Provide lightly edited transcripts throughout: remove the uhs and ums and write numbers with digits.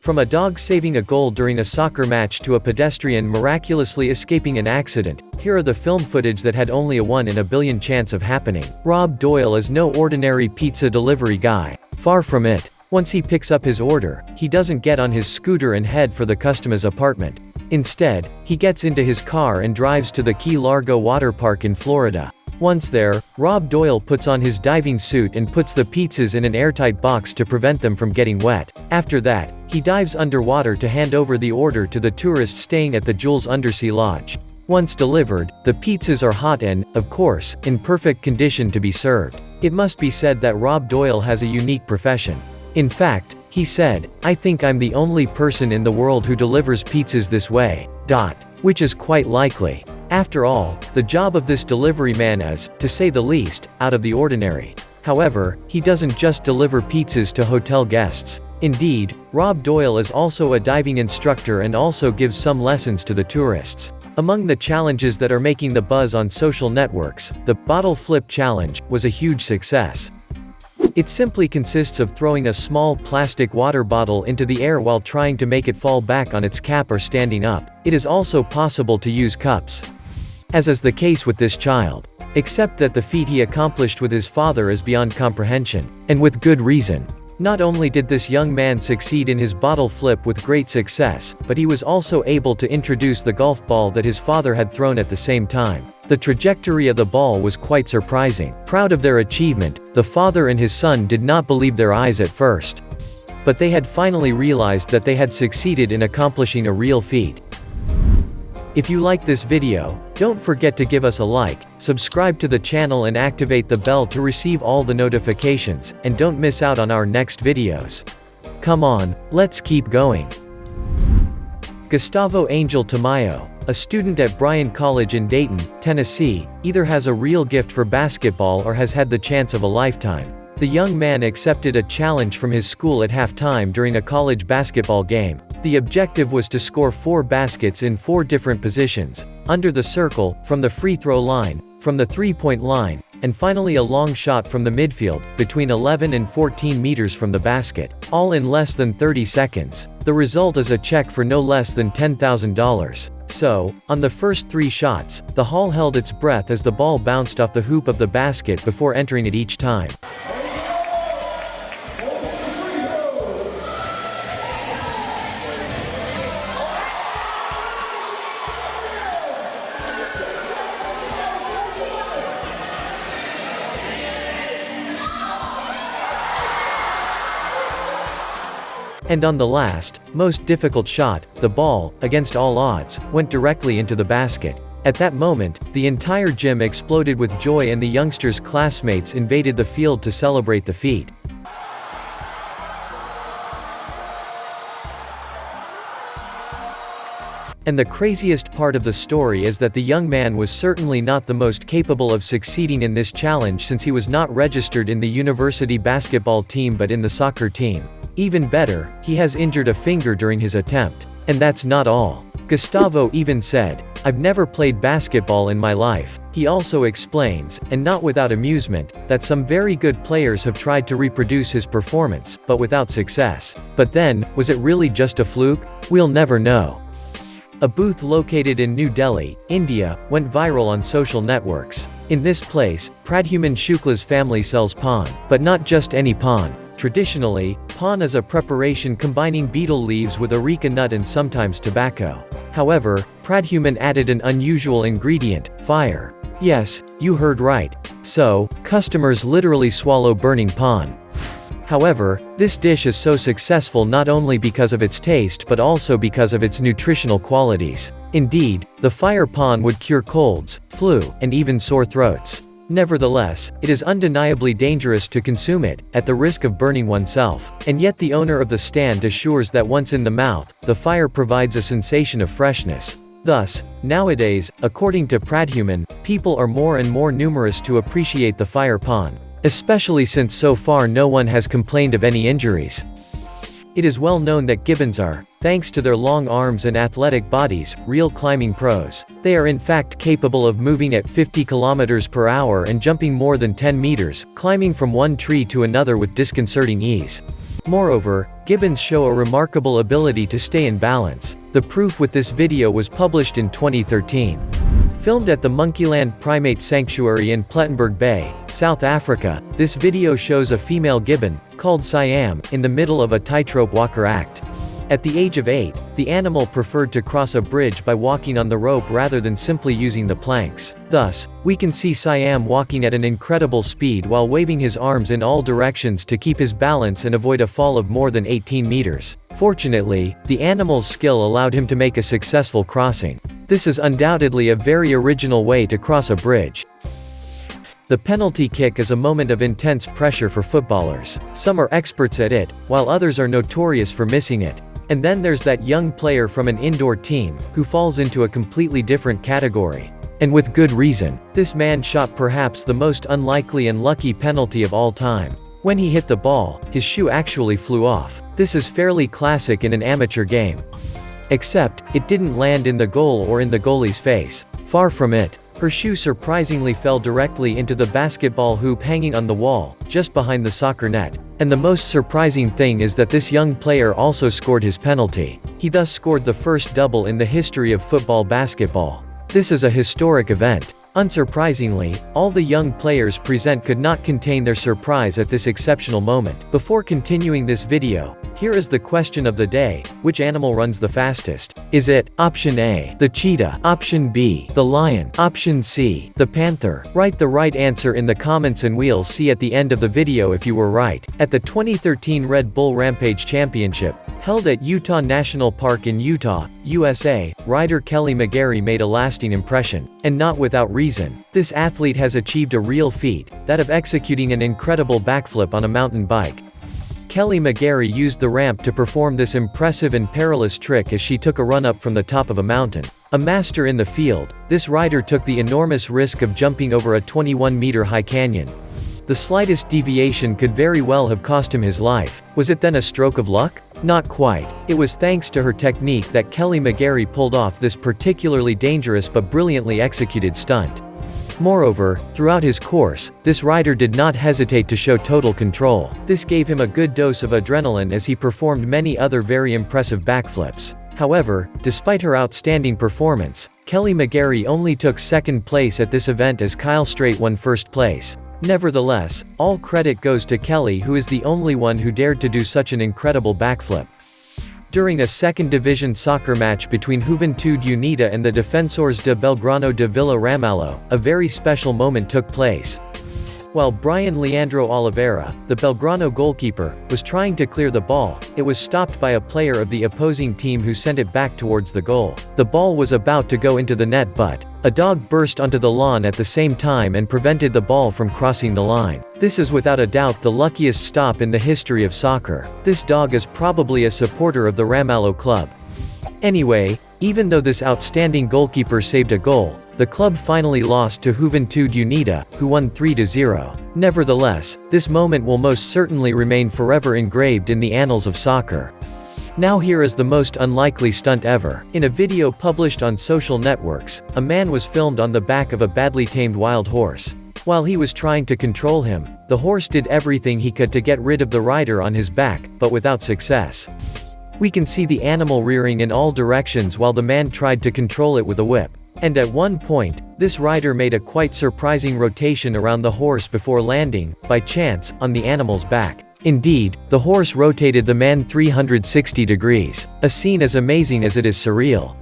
From a dog saving a goal during a soccer match to a pedestrian miraculously escaping an accident, here are the film footage that had only a 1 in a billion chance of happening. Rob Doyle is no ordinary pizza delivery guy. Far from it. Once he picks up his order, he doesn't get on his scooter and head for the customer's apartment. Instead, he gets into his car and drives to the Key Largo water park in Florida. Once there, Rob Doyle puts on his diving suit and puts the pizzas in an airtight box to prevent them from getting wet. After that, he dives underwater to hand over the order to the tourists staying at the Jules Undersea Lodge. Once delivered, the pizzas are hot and, of course, in perfect condition to be served. It must be said that Rob Doyle has a unique profession. In fact, he said, "I think I'm the only person in the world who delivers pizzas this way." Which is quite likely. After all, the job of this delivery man is, to say the least, out of the ordinary. However, he doesn't just deliver pizzas to hotel guests. Indeed, Rob Doyle is also a diving instructor and also gives some lessons to the tourists. Among the challenges that are making the buzz on social networks, the bottle flip challenge was a huge success. It simply consists of throwing a small plastic water bottle into the air while trying to make it fall back on its cap or standing up. It is also possible to use cups, as is the case with this child. Except that the feat he accomplished with his father is beyond comprehension. And with good reason. Not only did this young man succeed in his bottle flip with great success, but he was also able to introduce the golf ball that his father had thrown at the same time. The trajectory of the ball was quite surprising. Proud of their achievement, the father and his son did not believe their eyes at first. But they had finally realized that they had succeeded in accomplishing a real feat. If you like this video, don't forget to give us a like, subscribe to the channel and activate the bell to receive all the notifications, and don't miss out on our next videos. Come on, let's keep going. Gustavo Angel Tamayo, a student at Bryan College in Dayton, Tennessee, either has a real gift for basketball or has had the chance of a lifetime. The young man accepted a challenge from his school at halftime during a college basketball game. The objective was to score 4 baskets in 4 different positions: under the circle, from the free throw line, from the three-point line, and finally a long shot from the midfield, between 11 and 14 meters from the basket, all in less than 30 seconds. The result is a check for no less than $10,000. So, on the first 3 shots, the hall held its breath as the ball bounced off the hoop of the basket before entering it each time. And on the last, most difficult shot, the ball, against all odds, went directly into the basket. At that moment, the entire gym exploded with joy and the youngster's classmates invaded the field to celebrate the feat. And the craziest part of the story is that the young man was certainly not the most capable of succeeding in this challenge, since he was not registered in the university basketball team but in the soccer team. Even better, he has injured a finger during his attempt. And that's not all. Gustavo even said, "I've never played basketball in my life." He also explains, and not without amusement, that some very good players have tried to reproduce his performance, but without success. But then, was it really just a fluke? We'll never know. A booth located in New Delhi, India, went viral on social networks. In this place, Pradhuman Shukla's family sells pan. But not just any pan. Traditionally, pan is a preparation combining betel leaves with areca nut and sometimes tobacco. However, Pradhuman added an unusual ingredient: fire. Yes, you heard right. So, customers literally swallow burning pan. However, this dish is so successful not only because of its taste but also because of its nutritional qualities. Indeed, the fire pan would cure colds, flu, and even sore throats. Nevertheless, it is undeniably dangerous to consume it, at the risk of burning oneself. And yet the owner of the stand assures that once in the mouth, the fire provides a sensation of freshness. Thus, nowadays, according to Pradhuman, people are more and more numerous to appreciate the fire pan. Especially since so far no one has complained of any injuries. It is well known that gibbons are, thanks to their long arms and athletic bodies, real climbing pros. They are in fact capable of moving at 50 km per hour and jumping more than 10 meters, climbing from one tree to another with disconcerting ease. Moreover, gibbons show a remarkable ability to stay in balance. The proof with this video was published in 2013. Filmed at the Monkeyland Primate Sanctuary in Plettenberg Bay, South Africa, this video shows a female gibbon, called Siam, in the middle of a tightrope walker act. At the age of 8, the animal preferred to cross a bridge by walking on the rope rather than simply using the planks. Thus, we can see Siam walking at an incredible speed while waving his arms in all directions to keep his balance and avoid a fall of more than 18 meters. Fortunately, the animal's skill allowed him to make a successful crossing. This is undoubtedly a very original way to cross a bridge. The penalty kick is a moment of intense pressure for footballers. Some are experts at it, while others are notorious for missing it. And then there's that young player from an indoor team, who falls into a completely different category. And with good reason. This man shot perhaps the most unlikely and lucky penalty of all time. When he hit the ball, his shoe actually flew off. This is fairly classic in an amateur game. Except, it didn't land in the goal or in the goalie's face. Far from it. Her shoe surprisingly fell directly into the basketball hoop hanging on the wall, just behind the soccer net. And the most surprising thing is that this young player also scored his penalty. He thus scored the first double in the history of football basketball. This is a historic event. Unsurprisingly, all the young players present could not contain their surprise at this exceptional moment. Before continuing this video, here is the question of the day: which animal runs the fastest? Is it option A, the cheetah, option B, the lion, option C, the panther? Write the right answer in the comments and we'll see at the end of the video if you were right. At the 2013 Red Bull Rampage Championship, held at Utah National Park in Utah, USA, rider Kelly McGarry made a lasting impression. And not without reason. This athlete has achieved a real feat, that of executing an incredible backflip on a mountain bike. Kelly McGarry used the ramp to perform this impressive and perilous trick as she took a run up from the top of a mountain. A master in the field, this rider took the enormous risk of jumping over a 21-meter high canyon. The slightest deviation could very well have cost him his life. Was it then a stroke of luck? Not quite. It was thanks to her technique that Kelly McGarry pulled off this particularly dangerous but brilliantly executed stunt. Moreover, throughout his course, this rider did not hesitate to show total control. This gave him a good dose of adrenaline as he performed many other very impressive backflips. However, despite her outstanding performance, Kelly McGarry only took second place at this event as Kyle Strait won first place. Nevertheless, all credit goes to Kelly, who is the only one who dared to do such an incredible backflip. During a second division soccer match between Juventude Unida and the Defensores de Belgrano de Villa Ramallo, a very special moment took place. While Brian Leandro Oliveira, the Belgrano goalkeeper, was trying to clear the ball, it was stopped by a player of the opposing team who sent it back towards the goal. The ball was about to go into the net, but a dog burst onto the lawn at the same time and prevented the ball from crossing the line. This is without a doubt the luckiest stop in the history of soccer. This dog is probably a supporter of the Ramallo club. Anyway, even though this outstanding goalkeeper saved a goal, the club finally lost to Juventude Unida, who won 3-0. Nevertheless, this moment will most certainly remain forever engraved in the annals of soccer. Now here is the most unlikely stunt ever. In a video published on social networks, a man was filmed on the back of a badly tamed wild horse. While he was trying to control him, the horse did everything he could to get rid of the rider on his back, but without success. We can see the animal rearing in all directions while the man tried to control it with a whip. And at one point, this rider made a quite surprising rotation around the horse before landing, by chance, on the animal's back. Indeed, the horse rotated the man 360 degrees. A scene as amazing as it is surreal.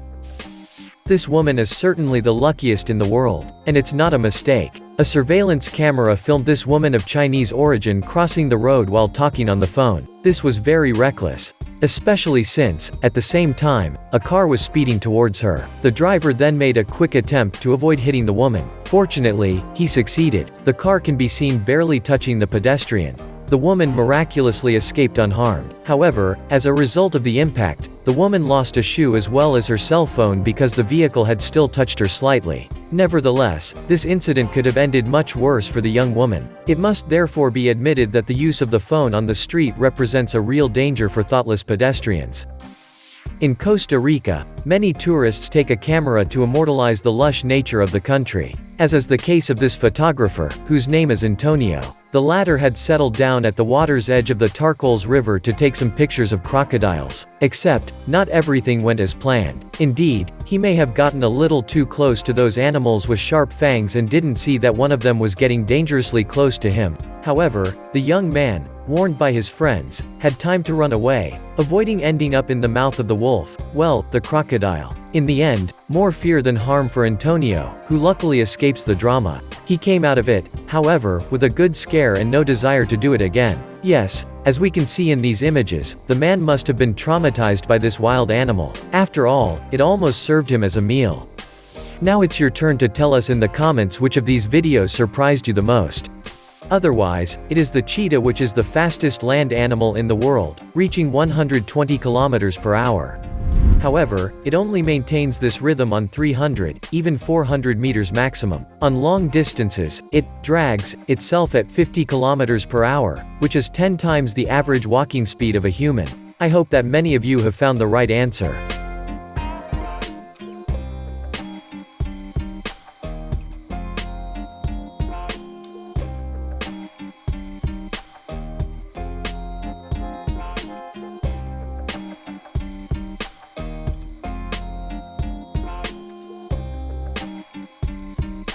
This woman is certainly the luckiest in the world. And it's not a mistake. A surveillance camera filmed this woman of Chinese origin crossing the road while talking on the phone. This was very reckless. Especially since, at the same time, a car was speeding towards her. The driver then made a quick attempt to avoid hitting the woman. Fortunately, he succeeded. The car can be seen barely touching the pedestrian. The woman miraculously escaped unharmed. However, as a result of the impact, the woman lost a shoe as well as her cell phone because the vehicle had still touched her slightly. Nevertheless, this incident could have ended much worse for the young woman. It must therefore be admitted that the use of the phone on the street represents a real danger for thoughtless pedestrians. In Costa Rica, many tourists take a camera to immortalize the lush nature of the country, as is the case of this photographer, whose name is Antonio. The latter had settled down at the water's edge of the Tarcoles River to take some pictures of crocodiles. Except, not everything went as planned. Indeed, he may have gotten a little too close to those animals with sharp fangs and didn't see that one of them was getting dangerously close to him. However, the young man, warned by his friends, had time to run away, avoiding ending up in the mouth of the wolf, well, the crocodile. In the end, more fear than harm for Antonio, who luckily escapes the drama. He came out of it, however, with a good scare and no desire to do it again. Yes, as we can see in these images, the man must have been traumatized by this wild animal. After all, it almost served him as a meal. Now it's your turn to tell us in the comments which of these videos surprised you the most. Otherwise, it is the cheetah, which is the fastest land animal in the world, reaching 120 kilometers per hour. However, it only maintains this rhythm on 300, even 400 meters maximum. On long distances, it drags itself at 50 kilometers per hour, which is 10 times the average walking speed of a human. I hope that many of you have found the right answer.